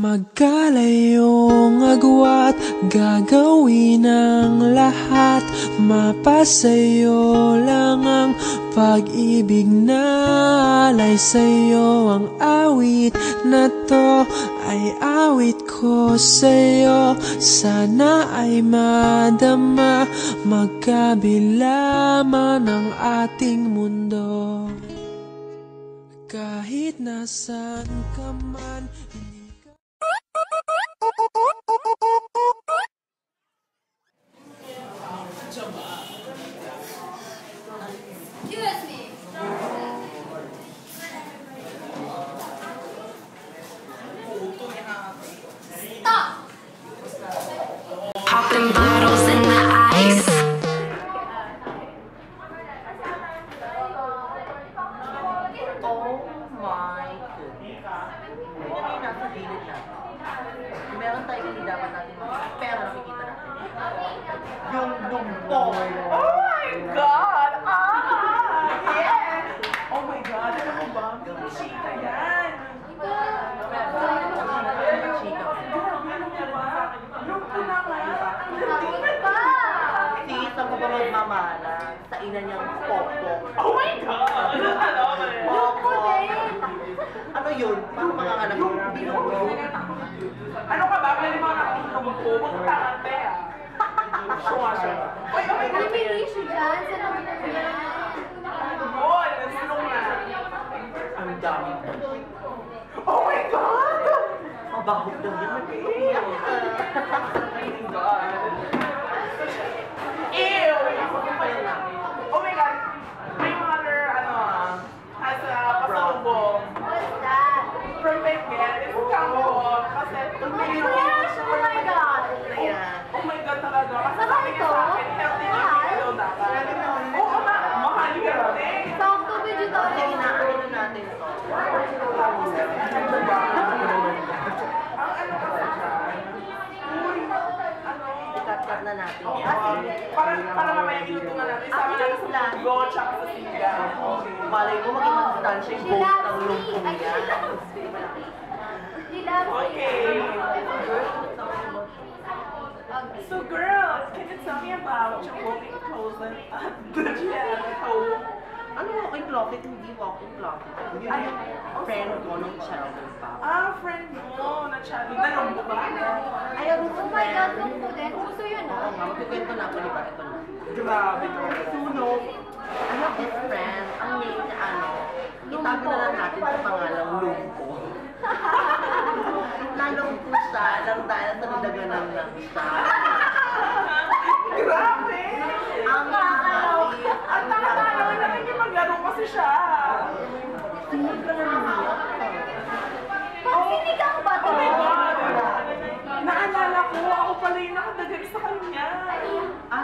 Magkalayong agwat, gagawin ang lahat. Mapasayo lang ang pag-ibig na alay sa'yo. Ang awit na to ay awit ko sa'yo. Sana ay madama, magkabila man ang ating mundo. Kahit nasaan ka man, Popping bottles in the ice. Oh my goodness. Hindi na nasa gilid natin. Meron tayong hindi dapat natin makikita, pero nakikita natin. Yung lumpo. Oh my God! Yeah! Oh my God! Alam mo ba? Chika yan! Lumpo na nga! Hindi ba? Si isang pa ba magmamala sa ina niyang popo. Oh my God! Popo. Ano yun? Paano mga anak yung binubuyo? Ano ka ba? Pwede mga nakatulumpo? Huwag takante ah! Sumasya. Uy, oh my God! May issue dyan sa naman yan. Boy, nasunong na! Ang dami. Oh my God! Mabahog lang yan. Mag-iiyak ka. Oh my God! Ew! Oh my God! My mother, has a pasalubong. What's that? From my bed, it's kampo. Kasi, Oh my God! Ayan. oh my God talaga. Kasi Saka sabi niya ito? sa akin, healthy living daw dapat. Oo na, mahal ka rin. Sakto vegetarian. Inaano na natin to. Ang ano kasi dyan, uy, Ikat-kat na natin. para mamaya ilutungan natin. Isama natin sa go, tsaka sa sinigang. Malay mo maging masustansya yung She boat loves ng me. lumpong Ay, niya. she loves me. Okay. So girls, can you tell me about your walking closet at the gym at home? Ano walking closet? Hindi walking closet. Hindi Ay, yung friend ko nung childhood pa. Friend mo, na-challenge. Nanong ba? Ayaw mo Oh my God, lumpo din. Uso yun Oo ah. nga, magkikwento na ako, di ba? Ito na. Grabe to. Sunog. I have this friend, ang name niya itago na lang natin sa pangalang Lumpo. Nalungpo siya lang dahil sa nidaganan lang siya. Grabe! Ang nakakapit. Ang nakakalawa naman yung maglaro kasi siya. Sunog ka na niya. Sinigang ba to? Oh my God! Naalala ko, ako pala yung nakadagan sa kanya.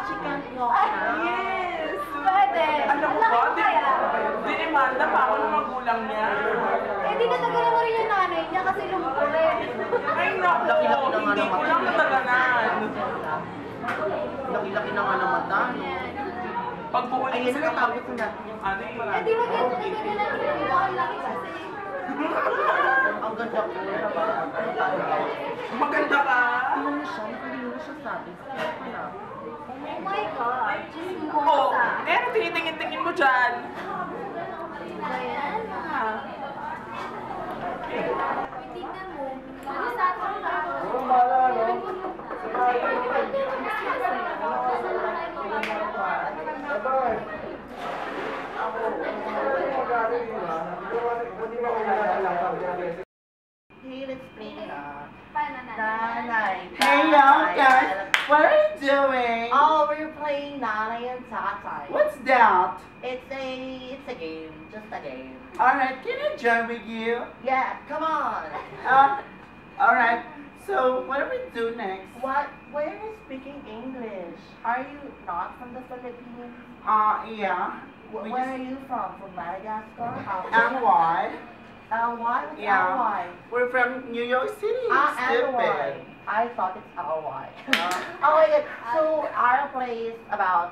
She can't walk Ay, now. Yes! Pwede. Alam mo Laki ba, mo kaya? dinimanda pa ako ng magulang niya. Eh, di natagalan mo rin yung nanay niya kasi lumpo rin. Ay naku, Laki-laki na nga hindi ng ko mata. lang nataganan. Laki-laki na nga ng mata, no? Pagbuhuli Ayun kasi na natawag ko natin yung ano Eh, eh. di natagalan mo rin yung laki kasi. ang ganda ko. Maganda ka. Tingnan mo siya, hindi mo siya sabi. Wala. Oh my God. Oh, Chismosa. ano tinitingin-tingin mo dyan? Ayan. Tignan mo. Ano sa atin ka? Hey, let's play na. Paano na? Nanay. Hey y'all guys, what are you doing? Oh, we're playing Nanay and Tatay. What's that? It's a game, just a game. Alright, can I join with you? Yeah, come on. Alright, so what do we do next? What? Why are you speaking English? Are you not from the Philippines? Yeah. Where are you from? From Madagascar? And why? Why? What's Yeah. Why? We're from New York City, And stupid. why? I thought it's L-Y. Oh my god. So our play is about,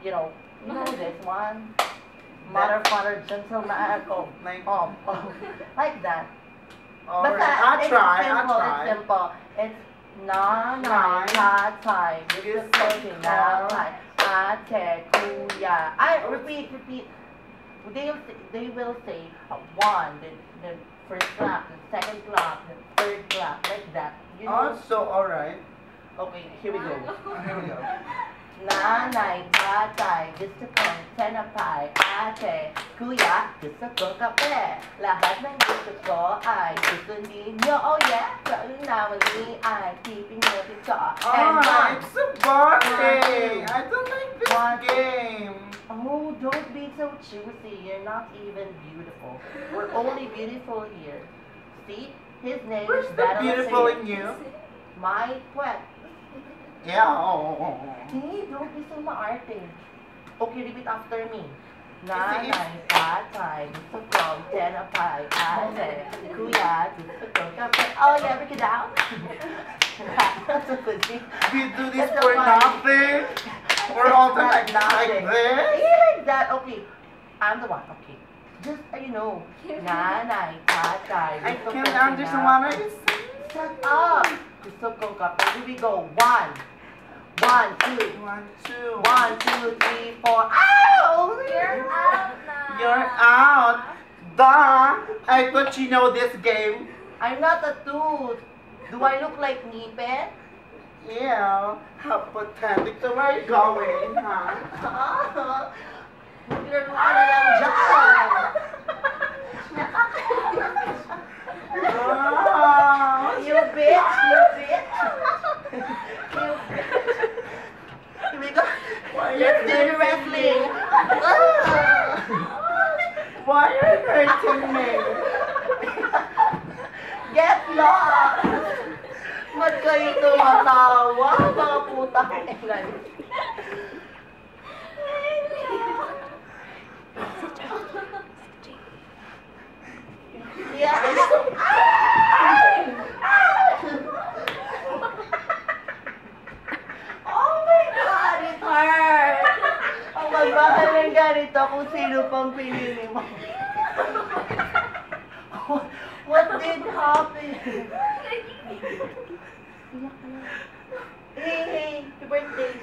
you know this one? Mother, father, gentleman, like that. Alright. Basta, it's try. simple, it's simple. It's na na ta tai. This is something na tai. Ate kuya. I repeat. They will say one, the first clap, the second clap, the third clap, like that. You know? Also, alright. Okay, here we go. Here we go. Nanay, tatay, gusto kong tinapay, ate, kuya, gusto kong kape. Lahat ng gusto ko ay gusto ninyo, oh yeah. Kaunaman ni ay keeping nyo dito. Ah, it's a boring. I don't like this game. Oh, don't be so choosy. You're not even beautiful. We're only beautiful here. See? His name Where's is the Battle beautiful of in you? My Pwet. Yeah. Oh. Hey, don't be so maarte. Okay, repeat after me. Is Nanay, tatay, gusto kong tinapay, ate, kuya, gusto kong kape. Oh yeah, break it down. We do this That's for a fun. nothing. We're all like Nothing. this. Yeah, like that. Okay, I'm the one. Okay, just nanay, tatay, I gusto can't kong understand what are you saying. Shut up. Gusto kong kape. Here we go. One, two. 1, 2. 1, 2, 3, 4. Ow! You're out na. You're out. Duh. I thought you know this game. I'm not a tooth. Do I look like Nipe? Yeah. How pathetic. So where are you going, huh? You're na lang dyan. Oh. You bitch. You bitch. Here we go. Let's do the wrestling. Why are you hurting me? Get lost. Ba't kayo tumatawa? Mga putang ilan. Yeah. Oh my God, it hurts. Ang magmahal ng ganito kung sino pang pinili mo. What did happen? Hey, happy birthday.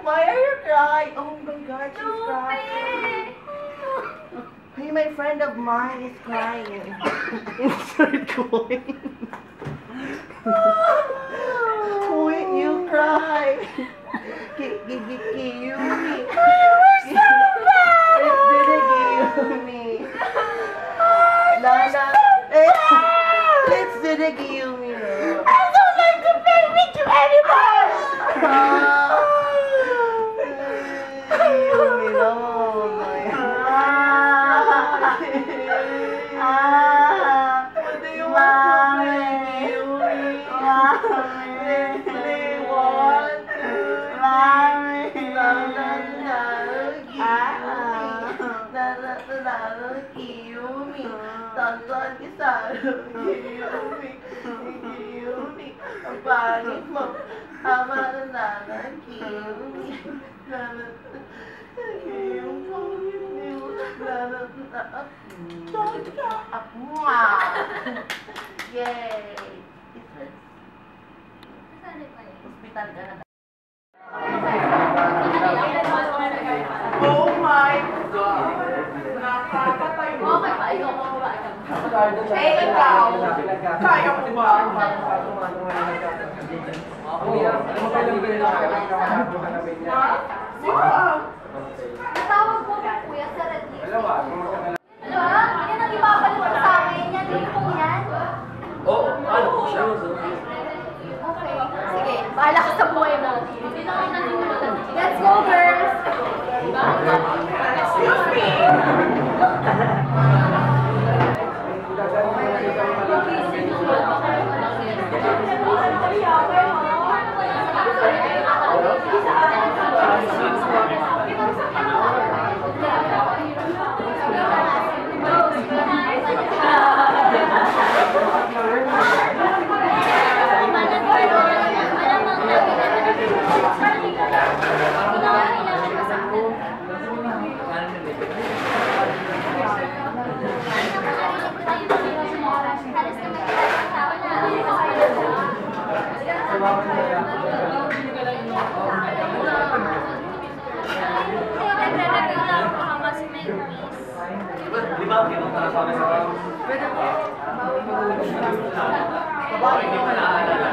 Why are you crying? Oh my God, she's crying. Hey, my friend of mine is crying. Insert going. Wait, you cry. Kiyumi. Kiyumi. Nana. Let's do the Kiyumi. I don't like to play with you anymore. Kiyumi, no. What do you want to play, Kiyumi? Play one, Kiyumi. Tantan kita, Kiyumi. Ang pangit mo. Ama na Kiyumi. Yay! It hurts. Hospital ka na. Oh my God! Nakakatay mo. Okay ba? Ikaw mo ba? Eh, ikaw. Kaya mo ba? Ha? Wow! Natawag mo, kuya, sa red lipstick. Ano? Yan ang ipapalit mo sa akin. Yan, yung yan. Oo, ano po siya? Okay. Sige, bahala ka sa buhay mo. Let's go, girls! Excuse me! ba? Kinakasabi sa akin. Pwede po. Bakit hindi mo naaalala?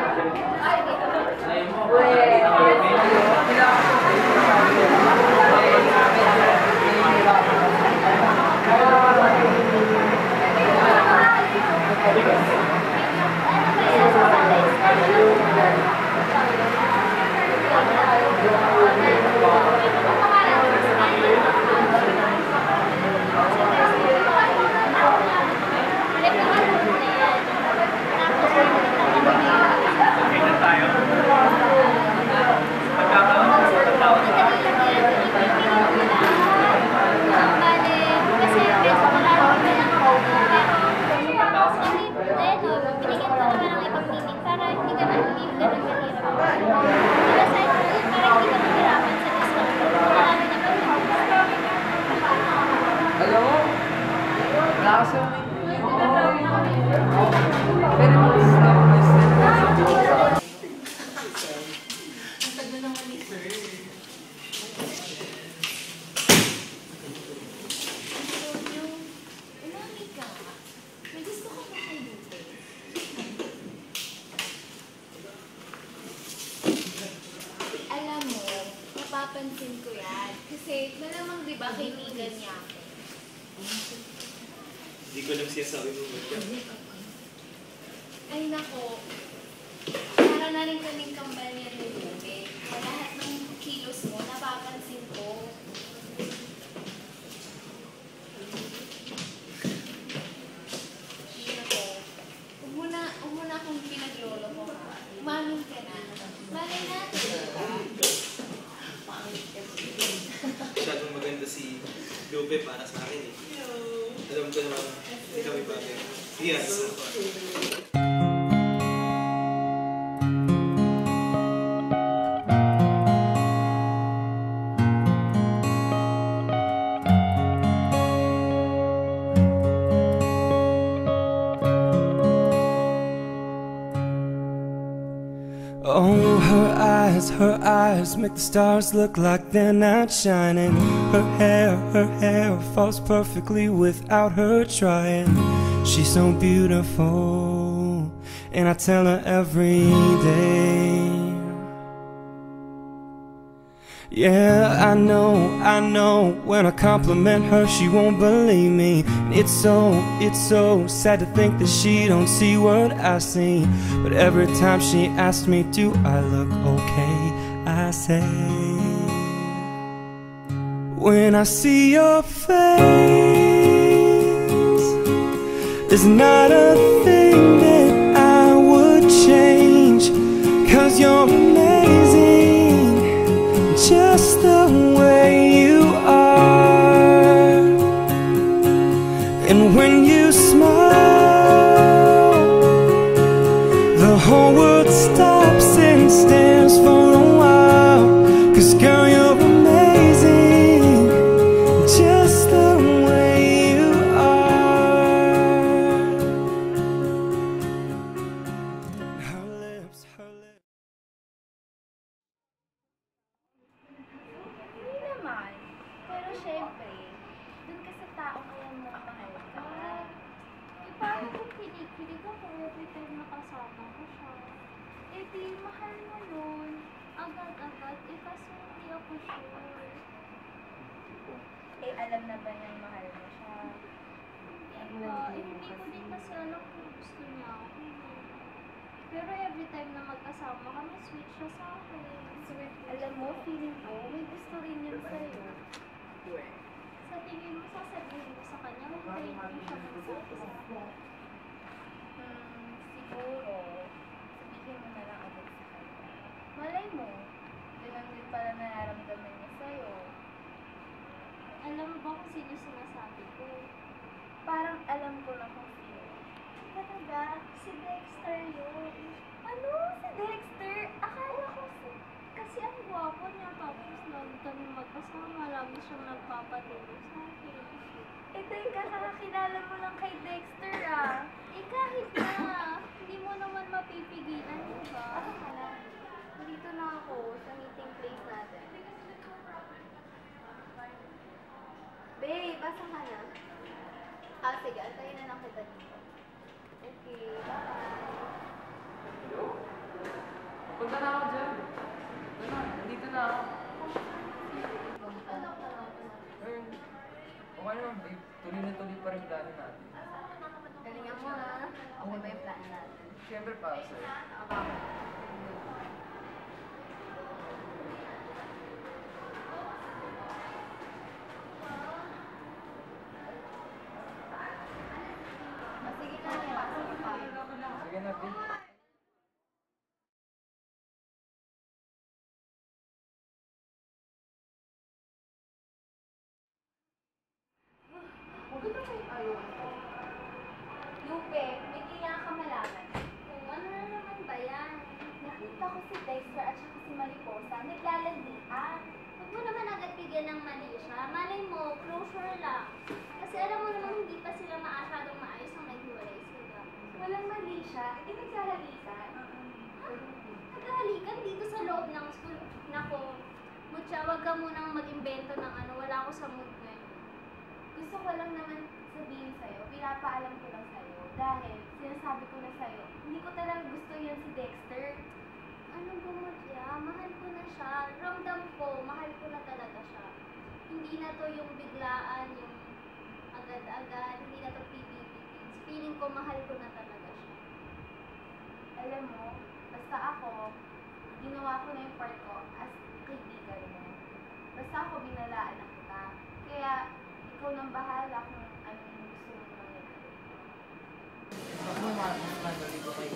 Alam mo, lasa Alam mo, napapansin ko yan. Kasi malamang di ba kaibigan niya ako. Hindi ko lang siyasabi mo ba yan? Ay nako, para na rin kaming kambal niya ni Ruben. Lahat ng kilos mo, napapansin ko. Ay nako, huwag mo na akong pinaglolo ko. Umamin ka na. Malay natin, diba? Masyadong maganda si Lupe para sa akin eh. Alam ko naman, hindi kami bagay. Yes. Oh, her eyes make the stars look like they're not shining. Her hair falls perfectly without her trying. She's so beautiful, and I tell her every day. Yeah, I know, when I compliment her, she won't believe me. It's so sad to think that she don't see what I see. But every time she asks me, do I look okay, I say, when I see your face, there's not a thing that I would change. 'Cause you're amazing, just the way you are. And when you smile, the whole world stops and stares for a while. 'Cause girl, you're amazing, just the way you are. Her lips. Hindi naman. Pero syempre, dun ka sa taong alam mo mahal ka. Eh, paano kung kinig ako every time nakasama ko siya? Eh, di mahal mo yun. Agad-agad. Eh, kaso hindi ako sure. Eh, alam na ba niyang mahal mo siya? Hindi ba? Eh, hindi ko din kasi alam kung gusto niya ako. Pero every time na magkasama kami, sweet siya sa akin. Sweet. Alam mo, feeling ko, may gusto rin yun sa'yo. Sa tingin mo, sasabihin mo sa kanya, mag-thank you siya ng isa. Siguro, sabihin mo na lang agad sa kanya. Malay mo, ganun din pala nararamdaman niya sa'yo. Alam mo ba kung sino sinasabi ko? Parang alam ko na kung sino. Talaga? Si Dexter yun. Ano? Si Dexter? Akala ko kasi ang gwapo niya, tapos lagi kami magkasama, lagi siyang nagpapatulog sa akin. Eh, teka, kakakilala mo lang kay Dexter ah. Eh, kahit na, hindi mo naman mapipigilan, diba? Dito na ako sa meeting place natin. Babe, basa ka na. Sige, antayin na lang kita dito. Okay, bye-bye. Punta na ako dyan. Nandito na ako. Okay naman, babe. Tuloy na tuloy pa rin plano natin. Galingan mo ha. Okay ba yung plan natin? Siyempre para sa'yo. Sige na niya. Sige na, babe. Lupe, may kailangan ka malaman. Kung ano na naman ba yan? Nakita ko si Dexter at saka si Mariposa, naglalandian. Huwag mo naman agad bigyan ng mali siya. Malay mo, closure lang. Kasi alam mo naman hindi pa sila masyadong maayos ang naghiwalay sila. Walang mali siya, hindi nagsahalikan. Naghahalikan dito sa loob ng school. Nako, Mutya, wag ka munang mag-imbento ng ano, wala ako sa mood ngayon. Gusto ko lang naman sabihin sa'yo, pinapaalam ko lang sa'yo, dahil sinasabi ko na sa'yo, hindi ko talaga gusto yan si Dexter. Ano ba Mutya? Mahal ko na siya. Ramdam ko, mahal ko na talaga siya. Hindi na to yung biglaan, yung agad-agad, hindi na to pipipitins. Feeling ko, mahal ko na talaga siya. Alam mo, basta ako, ginawa ko na yung part ko as kaibigan mo. Basta ako binalaan na kita. Kaya, ikaw nang bahala kung ano yung gusto mo mangyari. Ako madali ko kayo.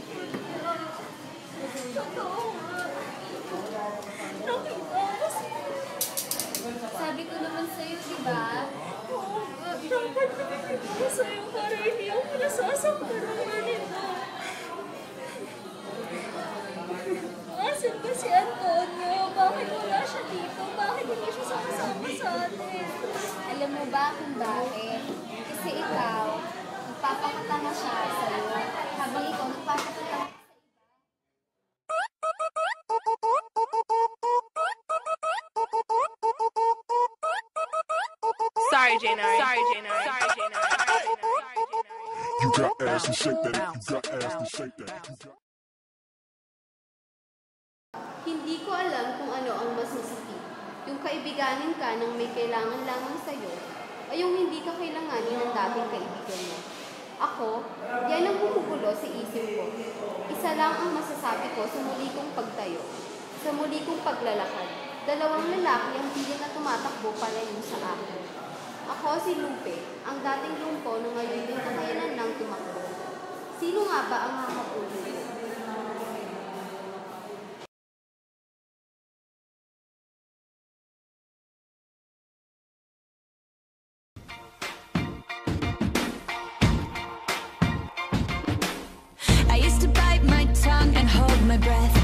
Totoo nga. Nakita kasi. Sabi ko naman sa'yo, di ba? Oo nga. Dapat nakikita ko sa'yo para hindi ako nasasaktan ng ganito. Asan ba si Antonio? Bakit wala siya dito? Bakit hindi siya sumasama sa atin? Alam mo ba kung bakit? Kasi ikaw, nagpapakatanga siya sa'yo. Habang ikaw, nagpapakatanga Sorry, January. Sorry, January. Sorry, January. You got ass and shake that. You got ass and shake that. Hindi ko alam kung ano ang mas masakit. Yung kaibiganin ka nang may kailangan lamang sa'yo, o yung hindi ka kailanganin ng dating kaibigan mo. Ako, yan ang bumubulo sa isip ko. Isa lang ang masasabi ko sa muli kong pagtayo, sa muli kong paglalakad. Dalawang lalaki ang pilit na tumatakbo palayo sa akin. Ako si Lupe, ang dating lumpo na ngayon din kakayanan lang tumakbo. Sino nga ba ang hahabulin ko? I used to bite my tongue and hold my breath.